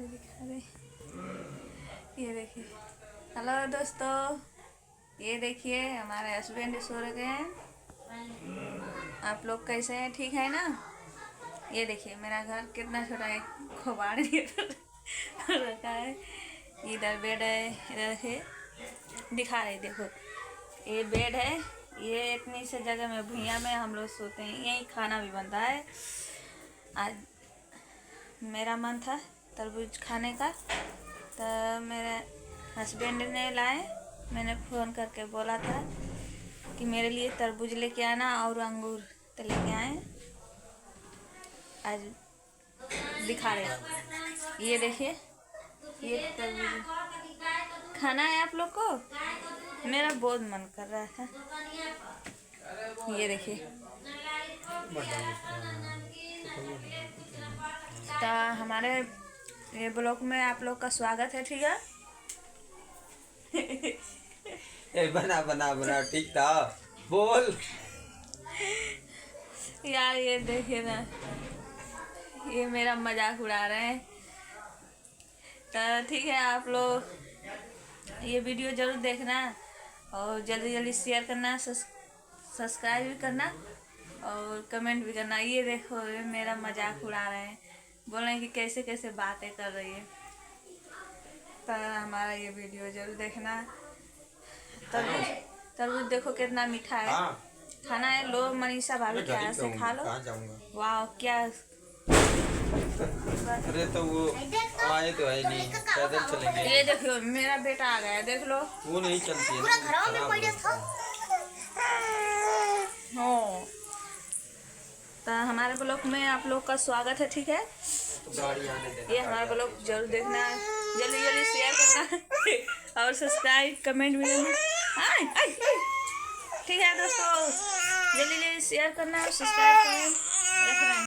चलो दिखा रहे, ये देखिए। हेलो दोस्तों, ये देखिए हमारे हस्बैंड सो रहे हैं। आप लोग कैसे हैं? ठीक है ना? ये देखिए मेरा घर कितना छोटा है, खोबाड़ रखा है। इधर बेड है, इधर है, दिखा रहे देखो। ये बेड है, ये इतनी से जगह में भुइयां में हम लोग सोते हैं, यहीं खाना भी बनता है। आज मेरा मन था तरबूज खाने का, तो मेरे हस्बैंड ने लाए। मैंने फ़ोन करके बोला था कि मेरे लिए तरबूज लेके आना और अंगूर, तो लेके आए। आज दिखा रहे, ये देखिए, ये तरबूज खाना है आप लोग को। मेरा बहुत मन कर रहा था। ये देखिए, तो हमारे ये ब्लॉग में आप लोग का स्वागत है, ठीक है? बना बना बना, ठीक था, बोल यार। ये देखिए ना, ये मेरा मजाक उड़ा रहे हैं। तो ठीक है, आप लोग ये वीडियो ज़रूर देखना और जल्दी जल्दी शेयर करना, सब्सक्राइब भी करना और कमेंट भी करना। ये देखो, ये मेरा मजाक उड़ा रहे हैं, बोल रहे हैं कि कैसे कैसे बातें कर रही है। तो हमारा ये वीडियो जरूर देखना। तरबूज देखो कितना मीठा है। खाना है, लो मनीषा भाभी के हाथ से खा लो। वाह क्या। अरे तो वो आए तो है नहीं, पैदल चलेंगे। ये देखो मेरा बेटा आ गया, देख लो। वो नहीं चलती है, हो तो हमारे ब्लॉग में आप लोग का स्वागत है, ठीक है? ये हमारा ब्लॉग जरूर देखना, जल्दी जल्दी शेयर करना और सब्सक्राइब कमेंट भी करना। ठीक है दोस्तों, जल्दी जल्दी शेयर करना और सब्सक्राइब करना।